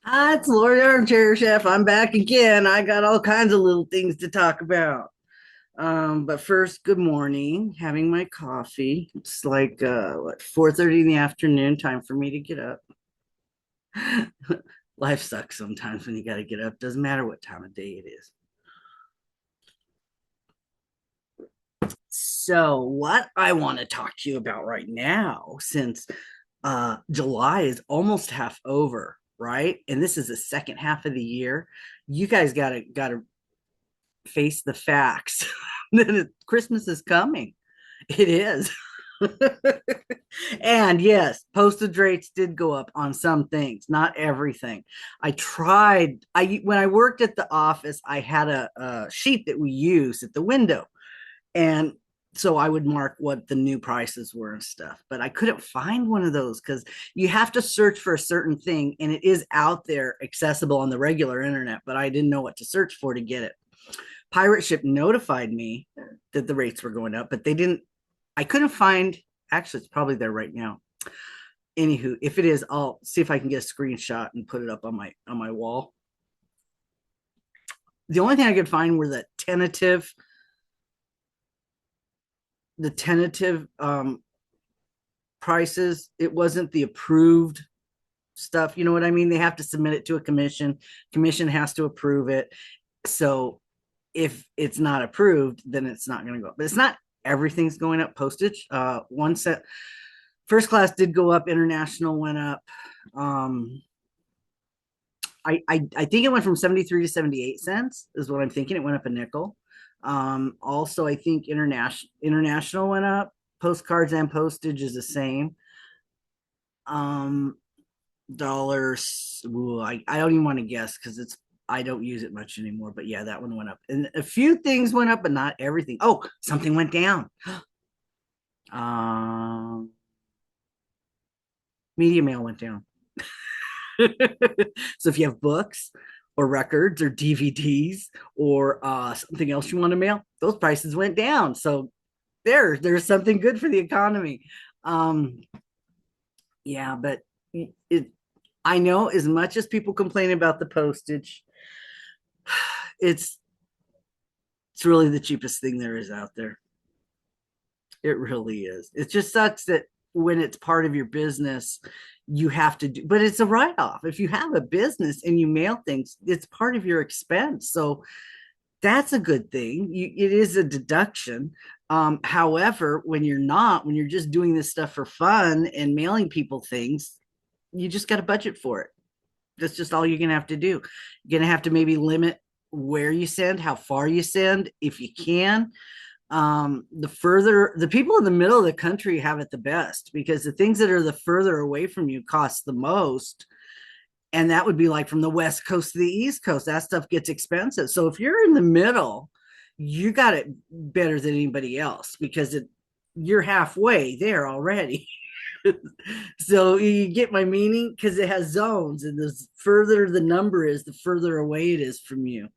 Hi, it's Lord Armchair Chef. I'm back again. I got all kinds of little things to talk about. But first, good morning. Having my coffee. It's like 4:30 in the afternoon. Time for me to get up. Life sucks sometimes when you got to get up. Doesn't matter what time of day it is. So, what I want to talk to you about right now, since July is almost half over, right? And this is the second half of the year. You guys gotta face the facts that Christmas is coming. It is. And yes, postage rates did go up on some things, not everything. I when I worked at the office, I had a sheet that we used at the window. And so I would mark what the new prices were and stuff, but I couldn't find one of those because you have to search for a certain thing and it is out there accessible on the regular internet, but I didn't know what to search for to get it. Pirate Ship notified me that the rates were going up, but they didn't. I couldn't find. Actually, it's probably there right now. Anywho, if it is, I'll see if I can get a screenshot and put it up on my wall. The only thing I could find were the tentative prices. It wasn't the approved stuff. You know what I mean? They have to submit it to a commission. Commission has to approve it. So if it's not approved, then it's not going to go up. But it's not everything's going up. Postage, one set, first class did go up. International went up. Um, I think it went from 73 to 78 cents is what I'm thinking. It went up a nickel. Also, I think international went up. Postcards and postage is the same. Um, dollars. Ooh, I don't even want to guess because I don't use it much anymore. But yeah, that one went up, and a few things went up, but not everything. Oh, something went down. Um, Media mail went down. So if you have books or records or DVDs or something else you want to mail, those prices went down. So there's something good for the economy. Um, yeah, but it, I know as much as people complain about the postage, it's it's really the cheapest thing there is out there. It really is. It just sucks that when it's part of your business, you have to do, but it's a write off. If you have a business and you mail things, it's part of your expense. So that's a good thing. It is a deduction. However, when you're just doing this stuff for fun and mailing people things, you just got to budget for it. That's just all you're going to have to do. You're going to have to maybe limit where you send, how far you send, if you can. The people in the middle of the country have it the best because the things that are the further away from you cost the most. And that would be like from the West Coast to the East Coast. That stuff gets expensive. So if you're in the middle, you got it better than anybody else because you're halfway there already. So you get my meaning because it has zones, and the further the number is, the further away it is from you.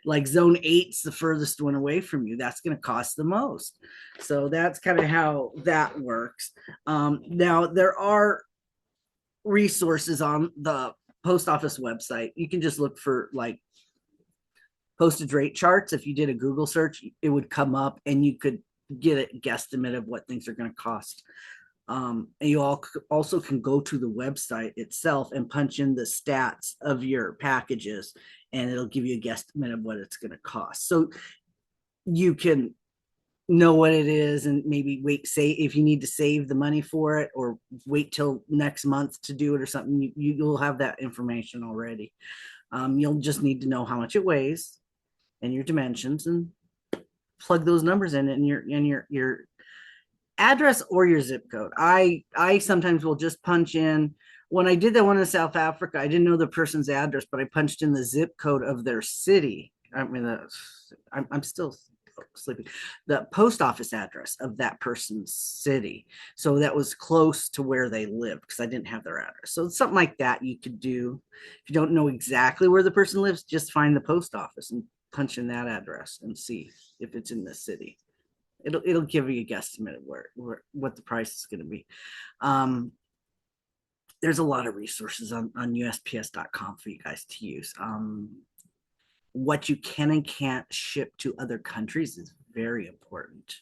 Like zone eight's the furthest one away from you. That's going to cost the most. So that's kind of how that works. Now there are resources on the post office website. You can just look for like postage rate charts. If you did a Google search, it would come up, and you could get a guesstimate of what things are going to cost. And you also can go to the website itself and punch in the stats of your packages, and it'll give you a guesstimate of what it's going to cost. So you can know what it is and maybe wait, say if you need to save the money for it or wait till next month to do it or something, you'll have that information already. You'll just need to know how much it weighs and your dimensions and plug those numbers in and your address or your zip code. I sometimes will just punch in. When I did that one in South Africa, I didn't know the person's address, but I punched in the zip code of their city. I mean, I'm still sleeping. The post office address of that person's city, so that was close to where they live because I didn't have their address. So something like that you could do. If you don't know exactly where the person lives, just find the post office and punch in that address and see if it's in the city. It'll give you a guesstimate of where what the price is going to be. Um, there's a lot of resources on USPS.com for you guys to use. What you can and can't ship to other countries is very important.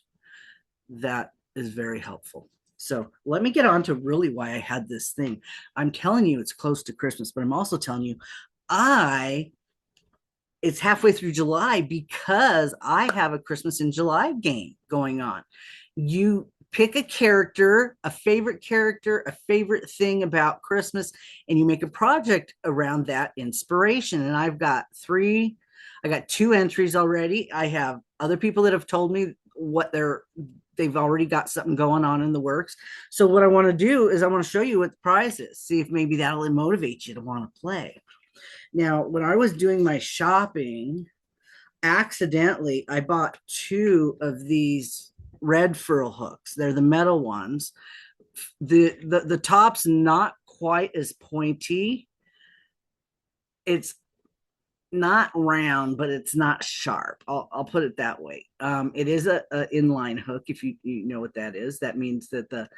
That is very helpful. So let me get on to really why I had this thing. I'm telling you it's close to Christmas, but I'm also telling you I it's halfway through July because I have a Christmas in July game going on. You pick a character, a favorite thing about Christmas, and you make a project around that inspiration. And I got two entries already. I have other people that have told me what they've already got something going on in the works. So what I want to do is I want to show you what the prize is, see if maybe that'll motivate you to want to play. Now, when I was doing my shopping, accidentally, I bought two of these red furl hooks. They're the metal ones. The top's not quite as pointy. It's not round, but it's not sharp. I'll put it that way. It is a inline hook. If you know what that is, that means that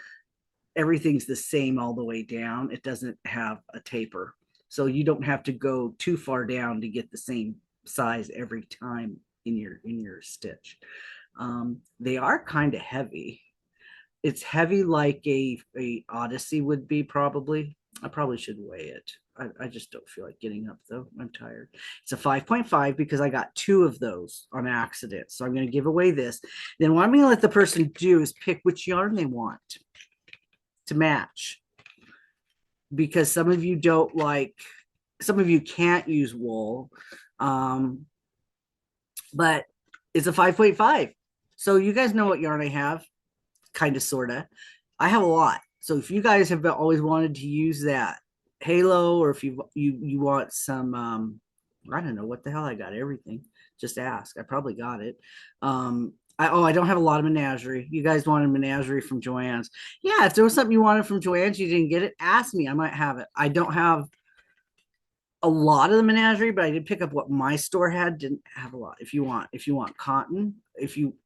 everything's the same all the way down. It doesn't have a taper, so you don't have to go too far down to get the same size every time in your stitch. They are kind of heavy. It's heavy like a Odyssey would be probably. I probably should weigh it. I just don't feel like getting up though. I'm tired. It's a 5.5 because I got two of those on accident. So I'm going to give away this. Then what I'm going to let the person do is pick which yarn they want to match. Because some of you can't use wool. But it's a 5.5. So you guys know what yarn I have, kind of, sort of. I have a lot. So if you guys have always wanted to use that halo, or if you want some, I don't know what the hell I got, everything. Just ask. I probably got it. I don't have a lot of menagerie. You guys wanted menagerie from Joann's. Yeah, if there was something you wanted from Joann's, you didn't get it, ask me. I might have it. I don't have a lot of the menagerie, but I did pick up what my store had. Didn't have a lot. If you want cotton,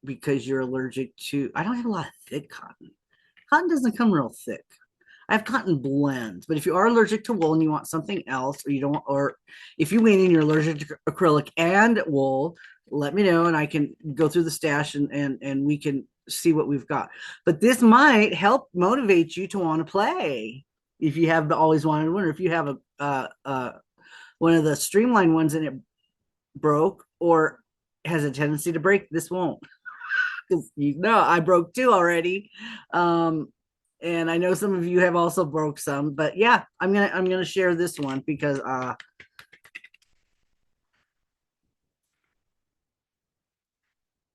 because you're allergic to, I don't have a lot of thick cotton. Cotton doesn't come real thick. I have cotton blends, but if you are allergic to wool and you want something else, or if you went in, you're allergic to acrylic and wool, let me know and I can go through the stash and we can see what we've got. But this might help motivate you to want to play if you have always wanted one, or if you have one of the streamlined ones and it broke or has a tendency to break. This won't, because I broke two already. And I know some of you have also broke some, but yeah, I'm gonna share this one because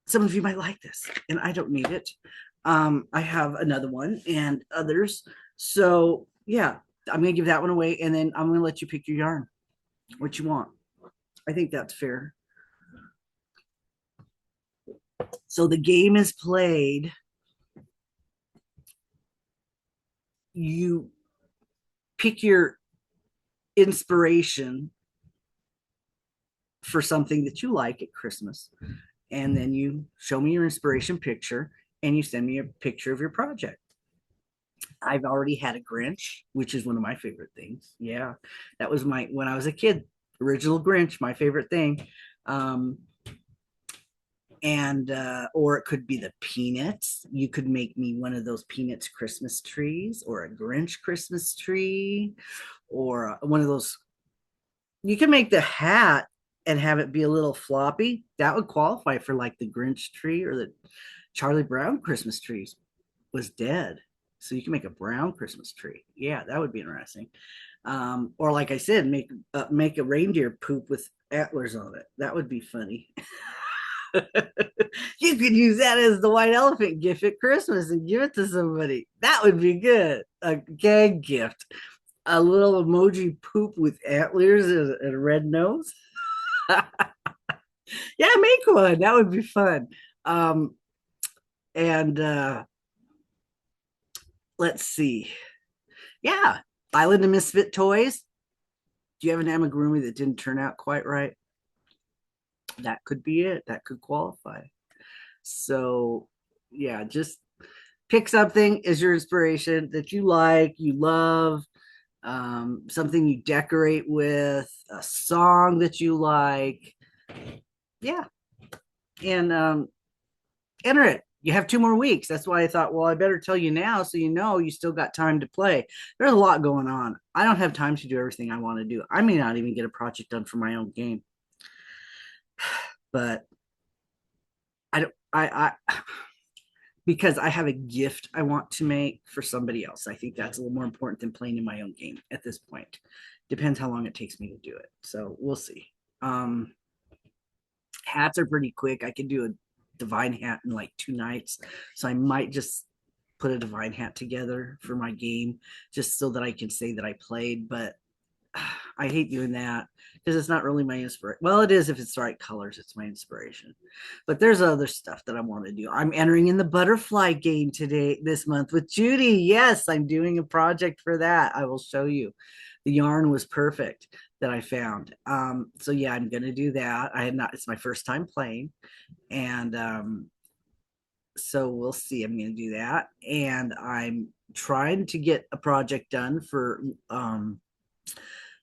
some of you might like this and I don't need it. I have another one and others. So yeah, I'm gonna give that one away and then I'm gonna let you pick your yarn, what you want. I think that's fair. So the game is played. You pick your inspiration for something that you like at Christmas, and then you show me your inspiration picture and you send me a picture of your project. I've already had a Grinch, which is one of my favorite things. Yeah, that was when I was a kid, original Grinch, my favorite thing. And or it could be the Peanuts. You could make me one of those Peanuts Christmas trees, or a Grinch Christmas tree, or one of those. You can make the hat and have it be a little floppy. That would qualify for like the Grinch tree, or the Charlie Brown Christmas trees was dead, so you can make a brown Christmas tree. Yeah, that would be interesting. Or like I said, make a reindeer poop with antlers on it. That would be funny. You could use that as the white elephant gift at Christmas and give it to somebody. That would be good. A gag gift. A little emoji poop with antlers and a red nose. Yeah, make one. That would be fun. And let's see. Yeah, Island of Misfit Toys. Do you have an amigurumi that didn't turn out quite right? That could be it. That could qualify. So yeah, just pick something as your inspiration that you like, you love, something you decorate with, a song that you like. Yeah. And enter it. You have 2 more weeks. That's why I thought, well, I better tell you now so you know you still got time to play. There's a lot going on. I don't have time to do everything I want to do. I may not even get a project done for my own game, but I don't, because I have a gift I want to make for somebody else. I think that's a little more important than playing in my own game at this point. Depends how long it takes me to do it. So we'll see. Um, Hats are pretty quick. I can do a divine hat in like 2 nights. So I might just put a divine hat together for my game just so that I can say that I played. But I hate doing that because it's not really my inspiration. Well, it is if it's the right colors, it's my inspiration. But there's other stuff that I want to do. I'm entering in the butterfly game today, this month with Judy. Yes, I'm doing a project for that. I will show you. The yarn was perfect that I found. So yeah, I'm gonna do that. I had not, it's my first time playing. And so we'll see. I'm gonna do that. And I'm trying to get a project done for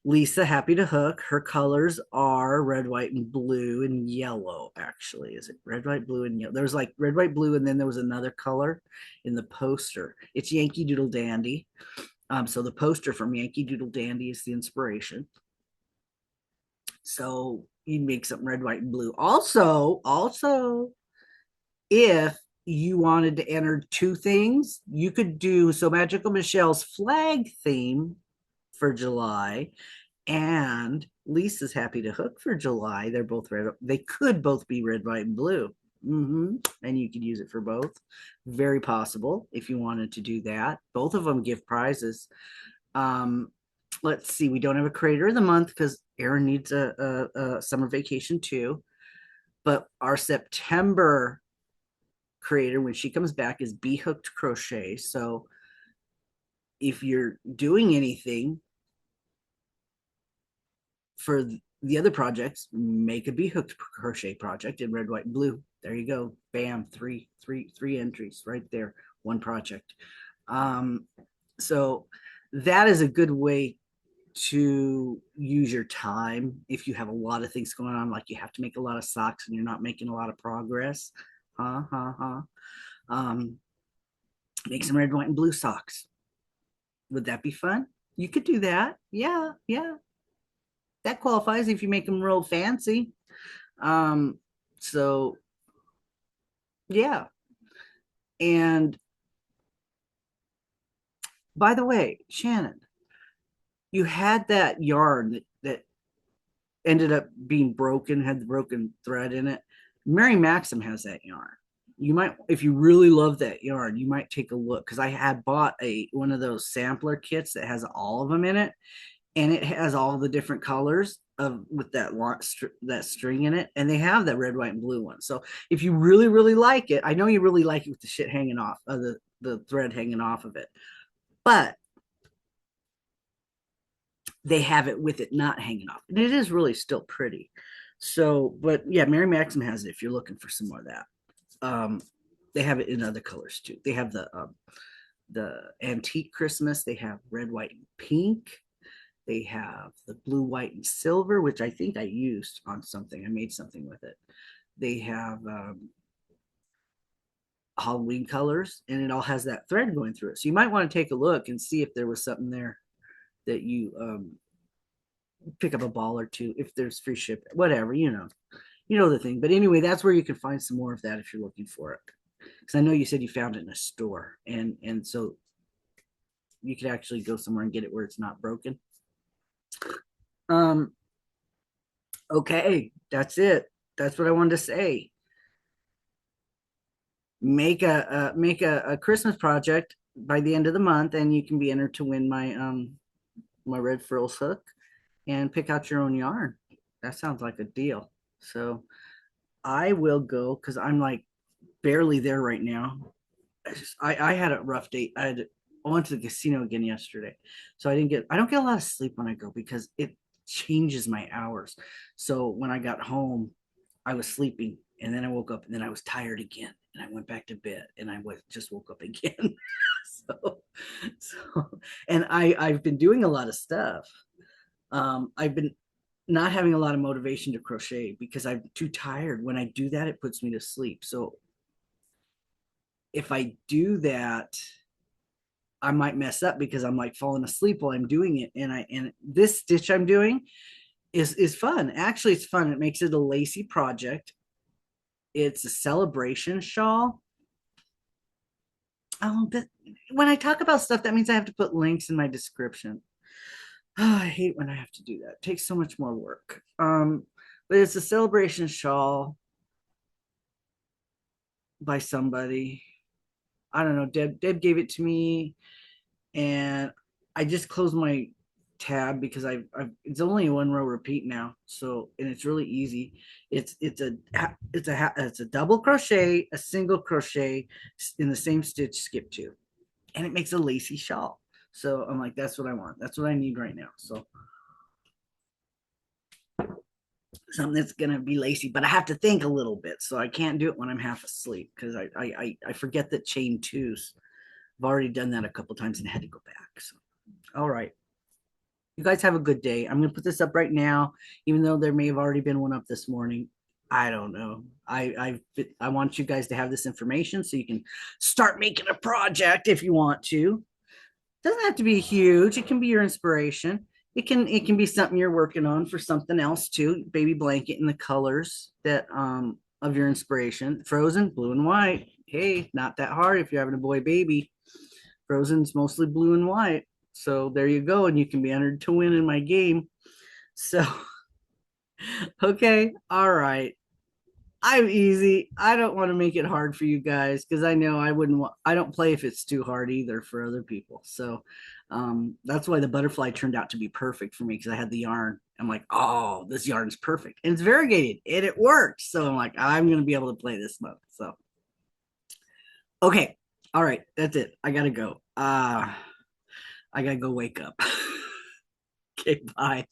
Lisa Happy to Hook. Her colors are red, white, and blue and yellow, actually. Is it red, white, blue, and yellow? There's like red, white, blue, and then there was another color in the poster. It's Yankee Doodle Dandy. So the poster from Yankee Doodle Dandy is the inspiration. So you make something red, white, and blue. Also, if you wanted to enter 2 things, you could do So Magical Michelle's flag theme for July and Lisa's Happy to Hook for July. They're both red. They could both be red, white, and blue. And you could use it for both. Very possible if you wanted to do that. Both of them give prizes. Let's see. We don't have a creator of the month because Erin needs a summer vacation too. But our September creator, when she comes back, is Bee Hooked Crochet. So if you're doing anything for the other projects, make a Bee Hooked Crochet project in red, white, and blue. There you go. Bam, three entries right there. One project. So that is a good way to use your time if you have a lot of things going on, like you have to make a lot of socks and you're not making a lot of progress. Make some red, white, and blue socks. Would that be fun? You could do that. Yeah, yeah. That qualifies if you make them real fancy. So yeah. And by the way, Shannon, you had that yarn that ended up being broken, had the broken thread in it. Mary Maxim has that yarn. You might, if you really love that yarn, you might take a look because I had bought one of those sampler kits that has all of them in it, and it has all the different colors of with that string in it, and they have that red, white, and blue one. So if you really like it, I know you really like it with the shit hanging off of the thread hanging off of it, but they have it with it not hanging off, and it is really still pretty. So, but yeah, Mary Maxim has it if you're looking for some more of that. They have it in other colors too. They have the antique Christmas. They have red, white, and pink. They have the blue, white, and silver, which I think I used on something. I made something with it. They have Halloween colors, and it all has that thread going through it. So you might want to take a look and see if there was something there that you pick up a ball or two if there's free ship, whatever, you know the thing. But anyway, that's where you can find some more of that if you're looking for it. Because I know you said you found it in a store, and so you could actually go somewhere and get it where it's not broken. Um, okay, that's it. That's what I wanted to say. Make a Christmas project by the end of the month, and you can be entered to win my red frills hook and pick out your own yarn. That sounds like a deal. So I will go because I'm like barely there right now. I had a rough date. I went to the casino again yesterday, so I don't get a lot of sleep when I go because it changes my hours. So when I got home, I was sleeping, and then I woke up, and then I was tired again, and I went back to bed, and just woke up again. so, and I've been doing a lot of stuff. I've been not having a lot of motivation to crochet because I'm too tired. When I do that, it puts me to sleep. So if I do that, I might mess up because I'm like falling asleep while I'm doing it. And this stitch I'm doing is fun. Actually, it's fun. It makes it a lacy project. It's a celebration shawl. But when I talk about stuff, that means I have to put links in my description. Oh, I hate when I have to do that. It takes so much more work. But it's a celebration shawl by somebody. I don't know. Deb gave it to me, and I just closed my tab because it's only a one row repeat now. So and it's really easy. It's a double crochet, a single crochet in the same stitch, skip two, and it makes a lacy shawl. So I'm like, that's what I want. That's what I need right now. So something that's gonna be lacy, but I have to think a little bit, so I can't do it when I'm half asleep because I forget that chain twos. I've already done that a couple times and had to go back. So, all right, you guys have a good day. I'm gonna put this up right now, even though there may have already been one up this morning. I don't know. I want you guys to have this information so you can start making a project if you want to. Doesn't have to be huge. It can be your inspiration. It can be something you're working on for something else too. Baby blanket in the colors that of your inspiration. Frozen, blue and white. Hey, not that hard if you're having a boy baby. Frozen's mostly blue and white. So there you go, and you can be entered to win in my game. So okay, all right. I'm easy. I don't want to make it hard for you guys because I know I wouldn't want, I don't play if it's too hard either for other people. So that's why the butterfly turned out to be perfect for me because I had the yarn. I'm like, oh, this yarn's perfect. And it's variegated and it worked. So I'm like, I'm going to be able to play this month. So, okay. All right. That's it. I got to go. I got to go wake up. Okay. Bye.